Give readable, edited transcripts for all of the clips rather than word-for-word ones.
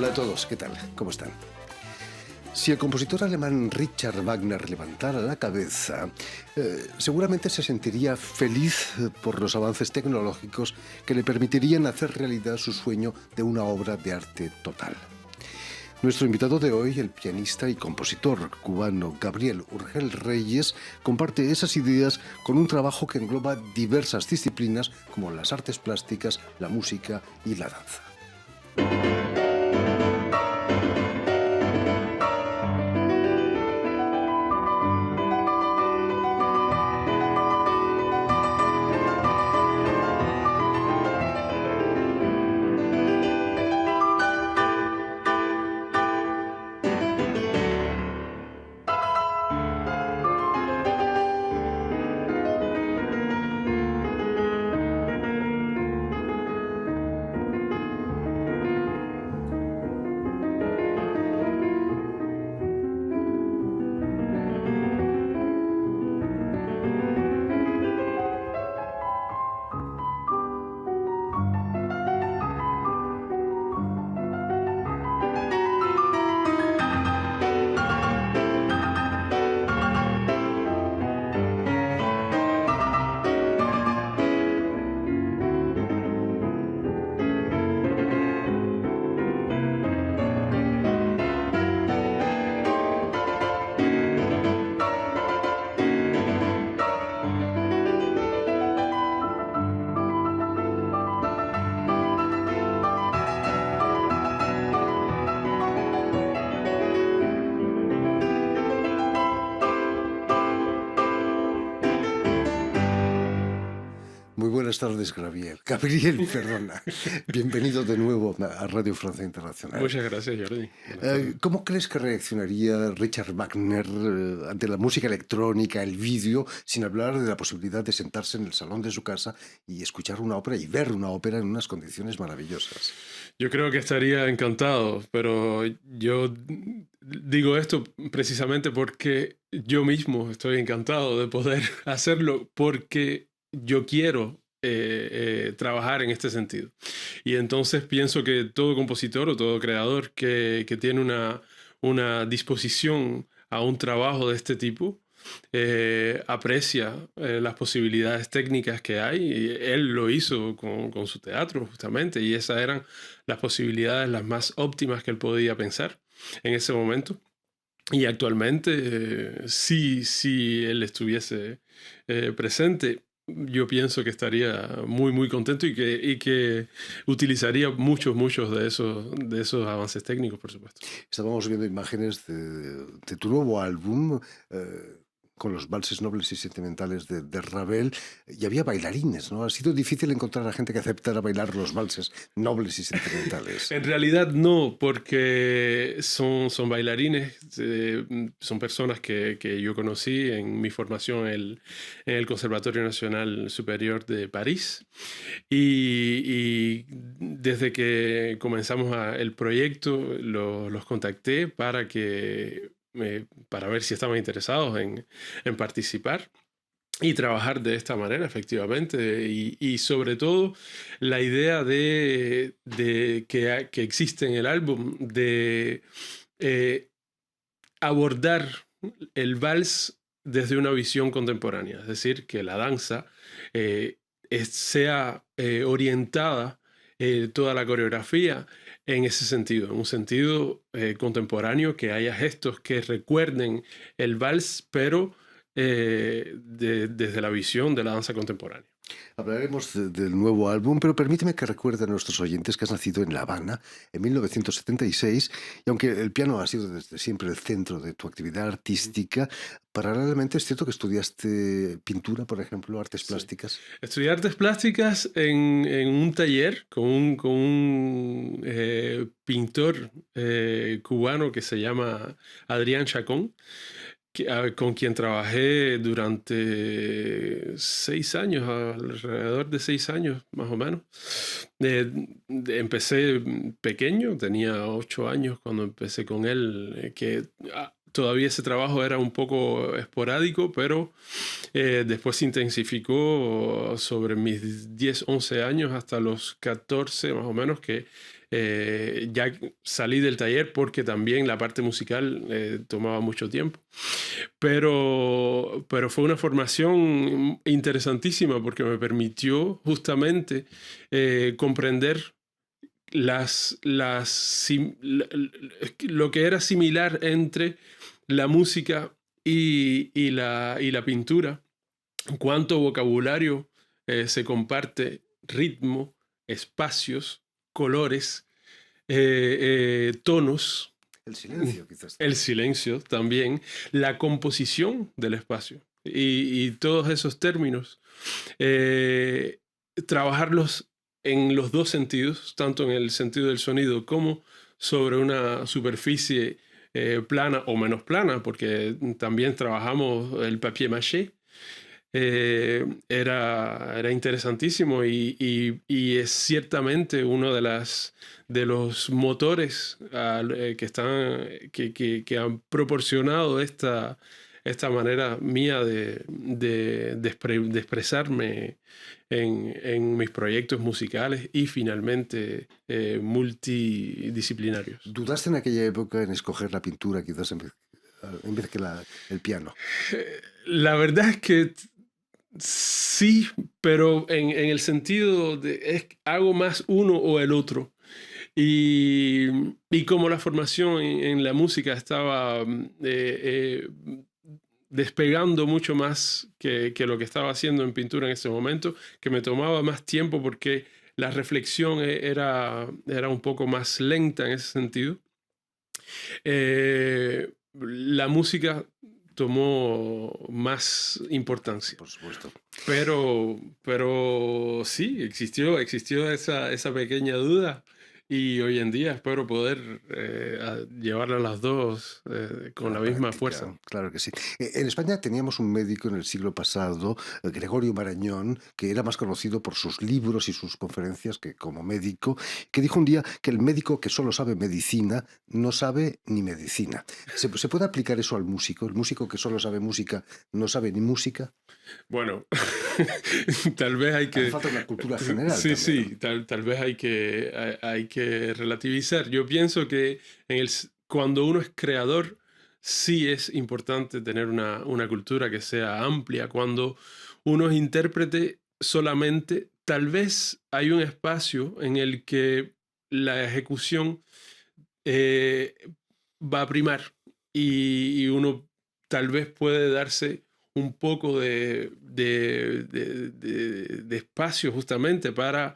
Hola a todos, ¿qué tal? ¿Cómo están? Si el compositor alemán Richard Wagner levantara la cabeza, seguramente se sentiría feliz por los avances tecnológicos que le permitirían hacer realidad su sueño de una obra de arte total. Nuestro invitado de hoy, el pianista y compositor cubano Gabriel Urgel Reyes, comparte esas ideas con un trabajo que engloba diversas disciplinas como las artes plásticas, la música y la danza. Muy buenas tardes, Gabriel. Gabriel, perdona. Bienvenido de nuevo a Radio Francia Internacional. Muchas gracias, Jordi. ¿Cómo crees que reaccionaría Richard Wagner ante la música electrónica, el vídeo, sin hablar de la posibilidad de sentarse en el salón de su casa y escuchar una ópera y ver una ópera en unas condiciones maravillosas? Yo creo que estaría encantado, pero yo digo esto precisamente porque yo mismo estoy encantado de poder hacerlo porque yo quiero trabajar en este sentido. Y entonces pienso que todo compositor o todo creador que tiene una disposición a un trabajo de este tipo, aprecia las posibilidades técnicas que hay. Y él lo hizo con su teatro justamente, y esas eran las posibilidades las más óptimas que él podía pensar en ese momento. Y actualmente, si él estuviese presente, yo pienso que estaría muy, muy contento y que utilizaría muchos de esos avances técnicos, por supuesto. Estábamos viendo imágenes de tu nuevo álbum, con los valses nobles y sentimentales de Ravel, y había bailarines, ¿no? Ha sido difícil encontrar a gente que aceptara bailar los valses nobles y sentimentales. En realidad no, porque son bailarines, son personas que yo conocí en mi formación en el Conservatorio Nacional Superior de París. Y desde que comenzamos el proyecto, los contacté para ver si estaban interesados en participar y trabajar de esta manera, efectivamente. Y sobre todo la idea que existe en el álbum de abordar el vals desde una visión contemporánea. Es decir, que la danza sea orientada, toda la coreografía, en ese sentido, en un sentido contemporáneo, que haya gestos que recuerden el vals, pero desde la visión de la danza contemporánea. Hablaremos del nuevo álbum, pero permíteme que recuerde a nuestros oyentes que has nacido en La Habana en 1976, y aunque el piano ha sido desde siempre el centro de tu actividad artística, paralelamente es cierto que estudiaste pintura, por ejemplo, artes Sí. plásticas. Estudié artes plásticas en un taller con un pintor cubano que se llama Adrián Chacón, con quien trabajé durante 6 años, alrededor de 6 años más o menos. Empecé pequeño, tenía 8 años cuando empecé con él, todavía ese trabajo era un poco esporádico, pero después se intensificó sobre mis 10, 11 años hasta los 14 más o menos, que ya salí del taller porque también la parte musical tomaba mucho tiempo. Pero fue una formación interesantísima porque me permitió justamente comprender lo que era similar entre la música y la pintura, cuánto vocabulario se comparte, ritmo, espacios, colores, tonos, El silencio, quizás. el silencio también, la composición del espacio y todos esos términos, eh, trabajarlos en los dos sentidos, tanto en el sentido del sonido como sobre una superficie plana o menos plana, porque también trabajamos el papier maché. Era interesantísimo y es ciertamente uno de los motores que han proporcionado esta manera mía de expresarme en mis proyectos musicales y finalmente multidisciplinarios. ¿Dudaste en aquella época en escoger la pintura quizás en vez que el piano? La verdad es que sí, pero en el sentido hago más uno o el otro. Y como la formación en la música estaba despegando mucho más que lo que estaba haciendo en pintura en ese momento, que me tomaba más tiempo porque la reflexión era un poco más lenta en ese sentido. La música tomó más importancia. Por supuesto. Pero sí, existió esa pequeña duda y hoy en día espero poder llevarla a las dos con la misma fuerza. Claro que sí. En España teníamos un médico en el siglo pasado, Gregorio Marañón, que era más conocido por sus libros y sus conferencias que como médico, que dijo un día que el médico que solo sabe medicina no sabe ni medicina. ¿Se puede aplicar eso al músico? ¿El músico que solo sabe música no sabe ni música? Bueno, tal vez hay que... Hace falta una cultura general. Sí, también, sí, tal vez hay que relativizar. Yo pienso que cuando uno es creador, sí es importante tener una cultura que sea amplia. Cuando uno es intérprete solamente, tal vez hay un espacio en el que la ejecución eh, va a primar y uno tal vez puede darse un poco de espacio justamente para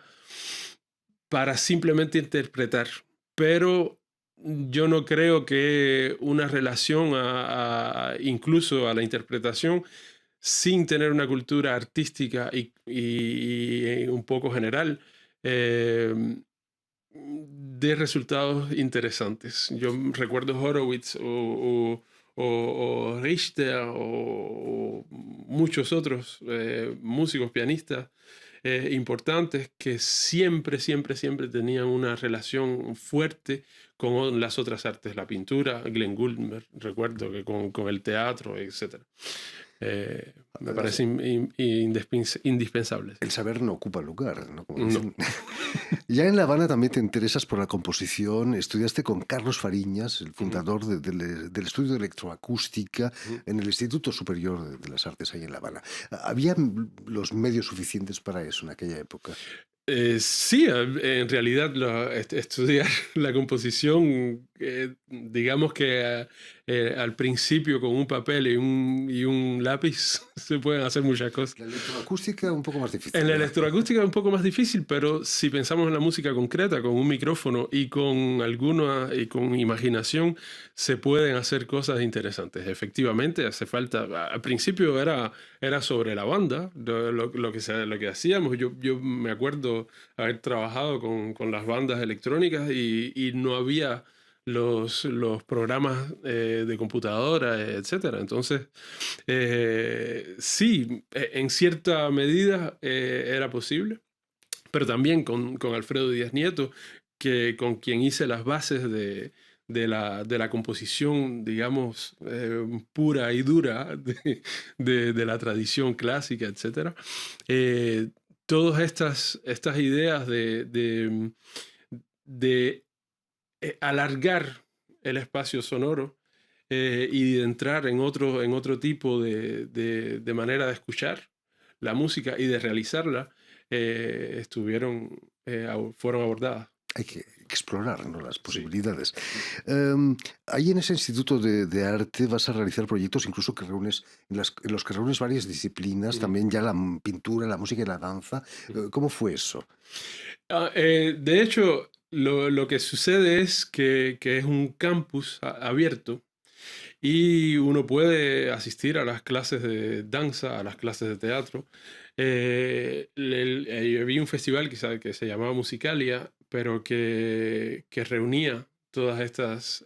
simplemente interpretar. Pero yo no creo que una relación incluso a la interpretación sin tener una cultura artística y un poco general, de resultados interesantes. Yo recuerdo Horowitz o Richter o muchos otros músicos, pianistas importantes que siempre tenían una relación fuerte con las otras artes, la pintura, Glenn Gould, recuerdo que con el teatro, etc. Me parece indispensable. El saber no ocupa lugar, ¿no? Como No. dicen. Ya en La Habana también te interesas por la composición. Estudiaste con Carlos Fariñas, el fundador del estudio de electroacústica en el Instituto Superior de las Artes ahí en La Habana. ¿Había los medios suficientes para eso en aquella época? Sí, en realidad estudiar la composición, digamos que al principio con un papel y un lápiz se pueden hacer muchas cosas. La electroacústica un poco más difícil. En la ¿no? electroacústica es un poco más difícil, pero si pensamos en la música concreta, con un micrófono y y con imaginación, se pueden hacer cosas interesantes. Efectivamente, hace falta. Al principio era sobre la banda, lo que hacíamos. Yo me acuerdo haber trabajado con las bandas electrónicas y no había los programas de computadora, etcétera. Entonces, sí, en cierta medida era posible, pero también con Alfredo Díaz Nieto, con quien hice las bases de la composición, digamos, pura y dura de la tradición clásica, etcétera. Todas estas ideas de alargar el espacio sonoro y de entrar en otro tipo de manera de escuchar la música y de realizarla, fueron abordadas. Hay que explorar, ¿no?, las Sí. posibilidades. Ahí en ese instituto de arte vas a realizar proyectos incluso en los que reúnes varias disciplinas, Ujú, también ya la pintura, la música y la danza. ujú. ¿Cómo fue eso? De hecho, lo que sucede es que es un campus abierto y uno puede asistir a las clases de danza, a las clases de teatro. Había un festival que se llamaba Musicalia, pero que reunía todas estas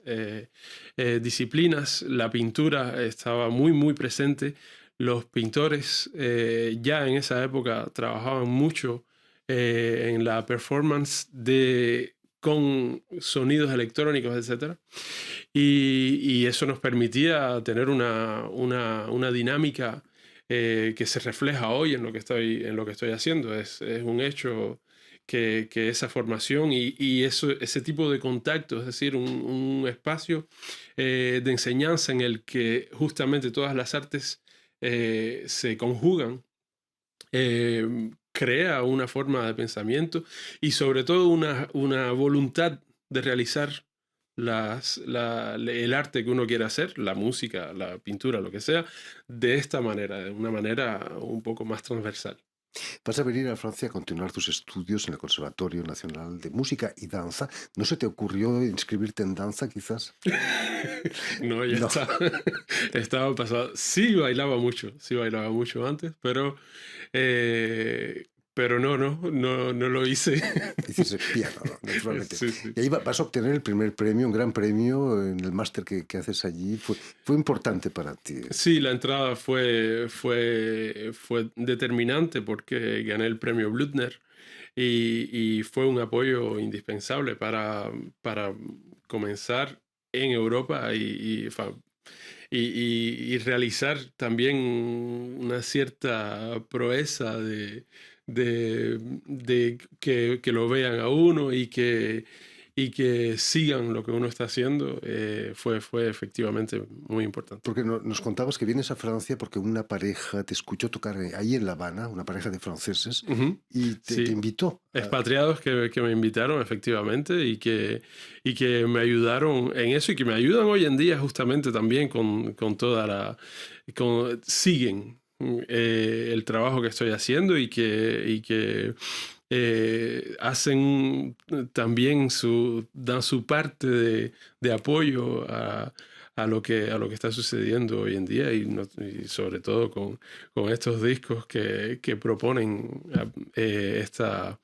disciplinas. La pintura estaba muy, muy presente. Los pintores ya en esa época trabajaban mucho en la performance con sonidos electrónicos, etcétera. Y eso nos permitía tener una dinámica que se refleja hoy en lo que estoy haciendo. Es un hecho que esa formación y ese tipo de contacto, es decir, un espacio de enseñanza en el que justamente todas las artes se conjugan, crea una forma de pensamiento y sobre todo una voluntad de realizar el arte que uno quiere hacer, la música, la pintura, lo que sea, de esta manera, de una manera un poco más transversal. Vas a venir a Francia a continuar tus estudios en el Conservatorio Nacional de Música y Danza. ¿No se te ocurrió inscribirte en danza, quizás? No, ya No. está. Estaba pasado. Sí bailaba mucho antes, eh, pero no lo hice. Dices piano, ¿no?, naturalmente. Sí, sí. Y ahí vas a obtener el primer premio, un gran premio en el máster que haces allí. Fue importante para ti. Sí, la entrada fue determinante porque gané el premio Blüthner y fue un apoyo indispensable para comenzar en Europa y realizar también una cierta proeza de que lo vean a uno y que sigan lo que uno está haciendo. Fue efectivamente muy importante. Porque nos contabas que vienes a Francia porque una pareja te escuchó tocar ahí en La Habana, una pareja de franceses, Ujú. y te Sí, invitó. expatriados que me invitaron efectivamente y que me ayudaron en eso y que me ayudan hoy en día justamente también con toda siguen el trabajo que estoy haciendo y que hacen también dan su parte de apoyo a lo que está sucediendo hoy en día y sobre todo con estos discos que proponen esta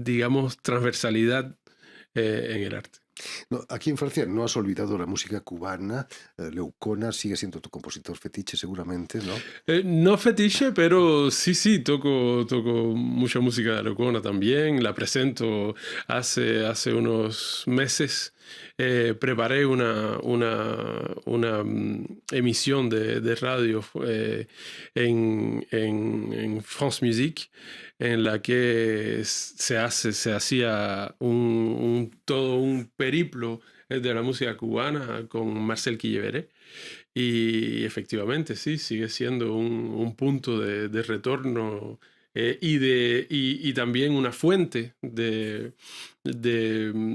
digamos, transversalidad en el arte. No, aquí en Francia no has olvidado la música cubana. Leucona sigue siendo tu compositor fetiche, seguramente, ¿no? No fetiche, pero sí, toco mucha música de Locona también. La presento hace unos meses. Preparé una emisión de radio en France Musique, en la que se hacía todo un periplo de la música cubana con Marcel Quilleveret. Y efectivamente, sí, sigue siendo un punto de retorno y también una fuente de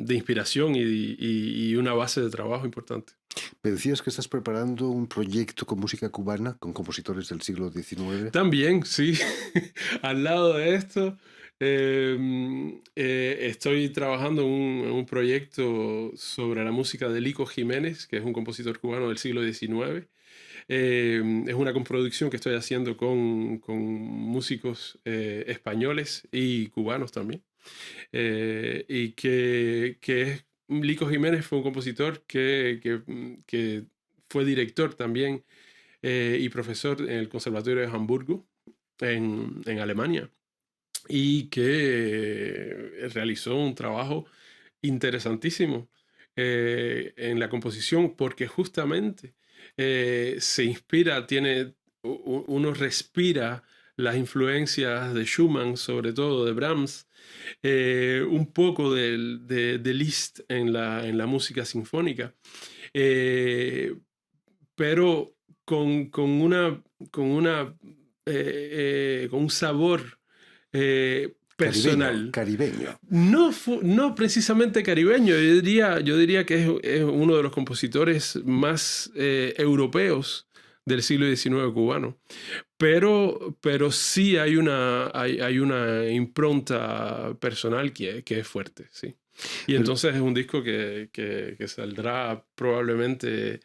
inspiración y una base de trabajo importante. Me decías que estás preparando un proyecto con música cubana, con compositores del siglo XIX. También, sí, al lado de esto, estoy trabajando en un proyecto sobre la música de Lico Jiménez, que es un compositor cubano del siglo XIX. Es una coproducción que estoy haciendo con músicos españoles y cubanos también. Y Lico Jiménez fue un compositor que fue director también y profesor en el Conservatorio de Hamburgo, en Alemania, y que realizó un trabajo interesantísimo en la composición porque justamente se inspira, uno respira las influencias de Schumann, sobre todo de Brahms, un poco de Liszt en la música sinfónica, eh, pero con una, con un sabor personal. Caribeño. No precisamente caribeño, yo diría que es uno de los compositores más europeos del siglo XIX cubano. Pero sí hay una impronta personal que es fuerte, sí. Y Pero, entonces es un disco que saldrá probablemente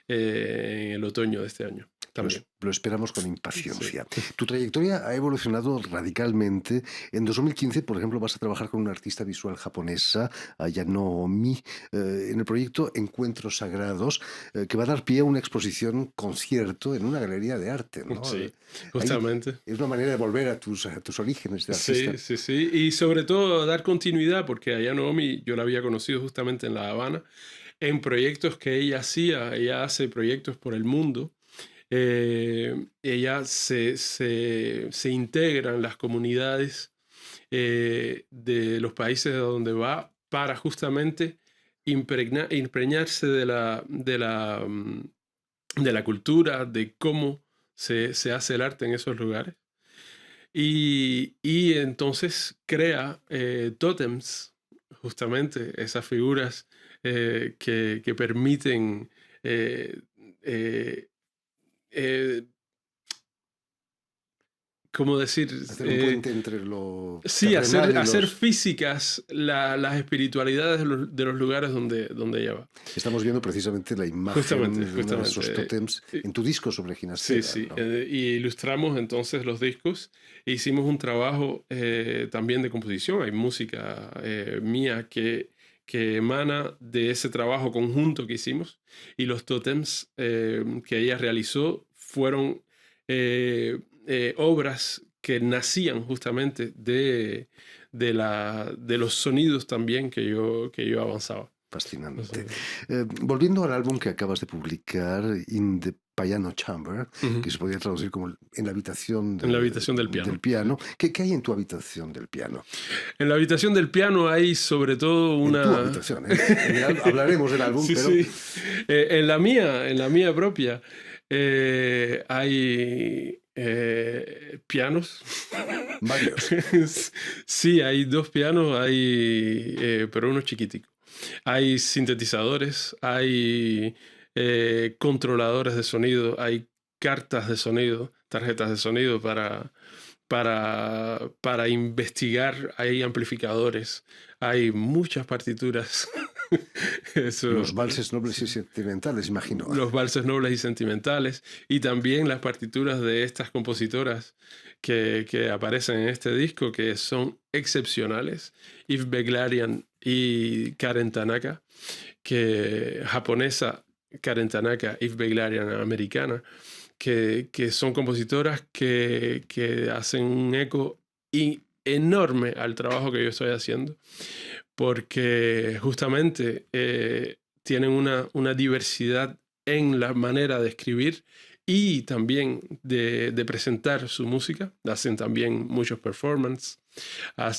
en el otoño de este año también. lo esperamos con Sí. impaciencia. Tu trayectoria ha evolucionado radicalmente. En 2015, por ejemplo, vas a trabajar con una artista visual japonesa, Ayano Mi, en el proyecto Encuentros Sagrados, que va a dar pie a una exposición concierto en una galería de arte, ¿no? Sí, Ahí justamente. es una manera de volver a tus orígenes de artista. Sí, sí, sí. Y sobre todo dar continuidad, porque a Naomi yo la había conocido justamente en La Habana, en proyectos que ella hacía. Ella hace proyectos por el mundo. Ella se integra en las comunidades de los países a donde va para justamente impregnarse de la cultura, de cómo se hace el arte en esos lugares. Y entonces crea tótems, justamente esas figuras que permiten eh, eh, eh, ¿cómo decir? Hacer un puente entre lo Sí, terrenal y hacer los... físicas las espiritualidades de los lugares donde ella va. Estamos viendo precisamente la Justamente, imagen de uno de esos justamente. tótems en tu disco sobre Sí, Ginastera, sí. ¿no? Y ilustramos entonces los discos. E hicimos un trabajo también de composición. Hay música mía que emana de ese trabajo conjunto que hicimos. Y los tótems que ella realizó fueron obras que nacían justamente de los sonidos también que yo avanzaba. Fascinante. Entonces, Volviendo al álbum que acabas de publicar, In the Piano Chamber, ujú. que se podría traducir como en la habitación En la habitación del piano. del piano. ¿Qué hay en tu habitación del piano? En la habitación del piano hay sobre todo En tu una... habitación, ¿eh? Hablaremos del álbum, Sí, pero sí. En la mía propia, hay pianos. varios. Sí, hay dos pianos, pero uno chiquitico. Hay sintetizadores, hay controladores de sonido, hay cartas de sonido, tarjetas de sonido para investigar, hay amplificadores, hay muchas partituras. Eso, Los valses nobles y sentimentales, imagino. los valses nobles y sentimentales, y también las partituras de estas compositoras que aparecen en este disco, que son excepcionales, Eve Beglarian y Karen Tanaka, japonesa, Karen Tanaka, Eve Beglarian americana, que son compositoras que hacen un eco enorme al trabajo que yo estoy haciendo, porque justamente tienen una diversidad en la manera de escribir y también de presentar su música. Hacen también muchos performances,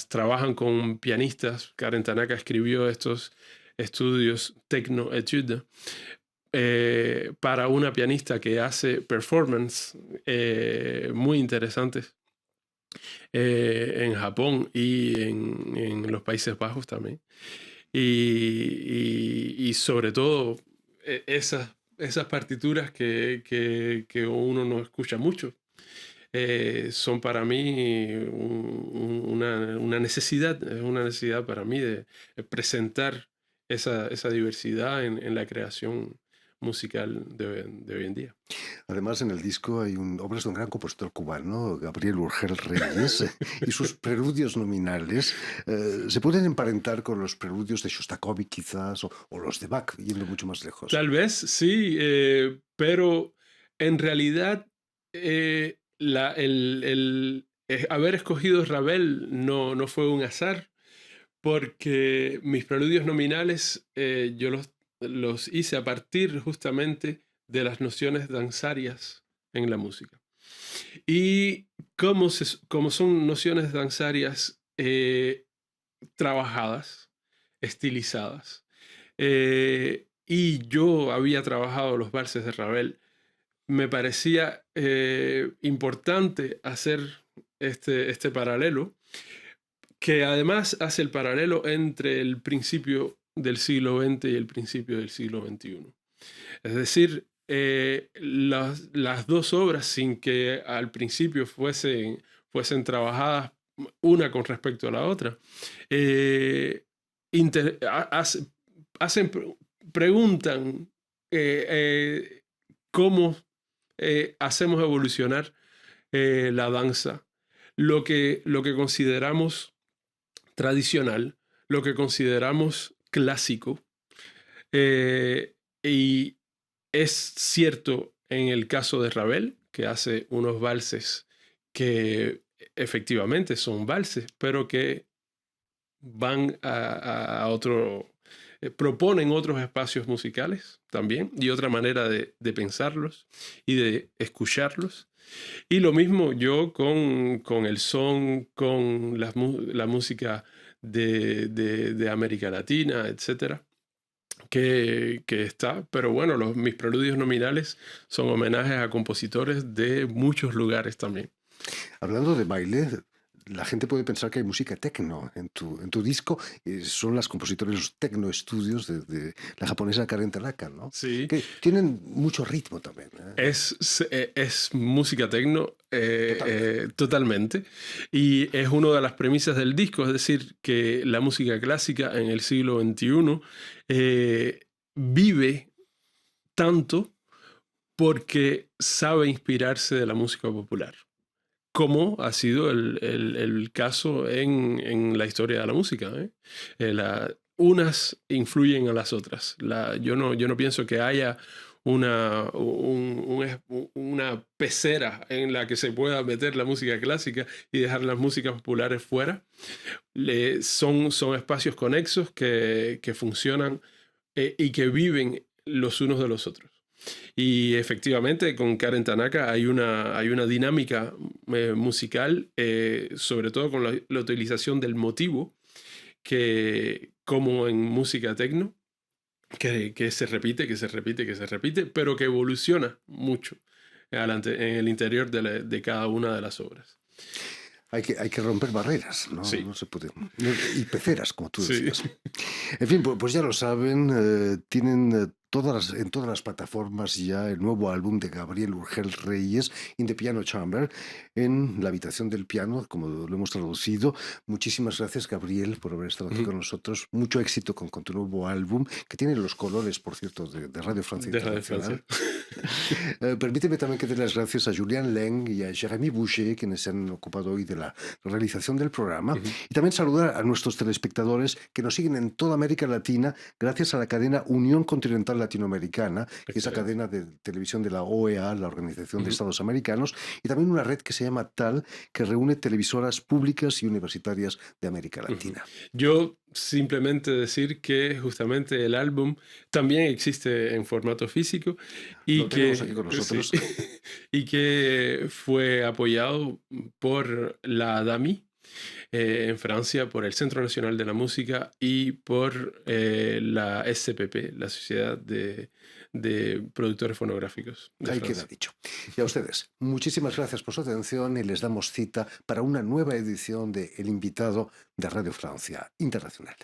trabajan con pianistas. Karen Tanaka escribió estos estudios Techno Etude para una pianista que hace performance muy interesantes en Japón y en los Países Bajos también. Y sobre todo esas partituras que uno no escucha mucho. Son para mí una necesidad, es una necesidad para mí de presentar esa diversidad en la creación musical de hoy en día. Además, en el disco hay obras de un gran compositor cubano, Gabriel Urgel Reyes, y sus preludios nominales se pueden emparentar con los preludios de Shostakovich, quizás, o los de Bach, yendo mucho más lejos. Tal vez sí, pero en realidad el haber escogido Ravel no fue un azar, porque mis preludios nominales yo los hice a partir justamente de las nociones danzarias en la música. Y como son nociones danzarias trabajadas, estilizadas. Y yo había trabajado los valses de Ravel. Me parecía importante hacer este paralelo, que además hace el paralelo entre el principio del siglo XX y el principio del siglo XXI. Es decir, las dos obras, sin que al principio fuesen trabajadas una con respecto a la otra, eh, hacen, preguntan cómo hacemos evolucionar la danza, lo que consideramos tradicional, lo que consideramos clásico, y es cierto en el caso de Ravel, que hace unos valses que efectivamente son valses, pero que van a otro, proponen otros espacios musicales también y otra manera de pensarlos y de escucharlos. Y lo mismo yo con el son, con la música de América Latina, etcétera, que está, pero bueno, mis preludios nominales son homenajes a compositores de muchos lugares también. Hablando de baile, la gente puede pensar que hay música techno en tu disco. Son las compositores, los techno estudios de la japonesa Karen Tanaka, ¿no? Sí. Que tienen mucho ritmo también. Es música techno totalmente. Y es una de las premisas del disco, es decir, que la música clásica en el siglo XXI vive tanto porque sabe inspirarse de la música popular, como ha sido el caso en la historia de la música. Unas influyen a las otras. Yo no pienso que haya una pecera en la que se pueda meter la música clásica y dejar las músicas populares fuera. Son espacios conexos que funcionan y que viven los unos de los otros. Y efectivamente con Karen Tanaka hay una dinámica musical, sobre todo con la utilización del motivo, que como en música techno, que se repite, pero que evoluciona mucho en el interior de cada una de las obras. Hay que romper barreras, ¿no? Sí. No se puede. Y peceras, como tú decías. Sí. En fin, pues ya lo saben, tienen en todas las plataformas ya el nuevo álbum de Gabriel Urgel Reyes, In the Piano Chamber, en la habitación del piano, como lo hemos traducido. Muchísimas gracias, Gabriel, por haber estado aquí con nosotros. Mucho éxito con tu nuevo álbum, que tiene los colores, por cierto, de Radio Francia Internacional. Permíteme también que dé las gracias a Julien Leng y a Jérémy Boucher, quienes se han ocupado hoy de la realización del programa. Y también saludar a nuestros telespectadores que nos siguen en toda América Latina gracias a la cadena Unión Continental Latinoamericana, que es la cadena de televisión de la OEA, la Organización de Estados Americanos, y también una red que se llama TAL, que reúne televisoras públicas y universitarias de América Latina. Yo simplemente decir que justamente el álbum también existe en formato físico y Lo tenemos aquí con nosotros. Sí, y que fue apoyado por la DAMI en Francia, por el Centro Nacional de la Música y por la SPP, la Sociedad de Productores Fonográficos de Ahí Francia. queda dicho. Y a ustedes, muchísimas gracias por su atención y les damos cita para una nueva edición de El Invitado de Radio Francia Internacional.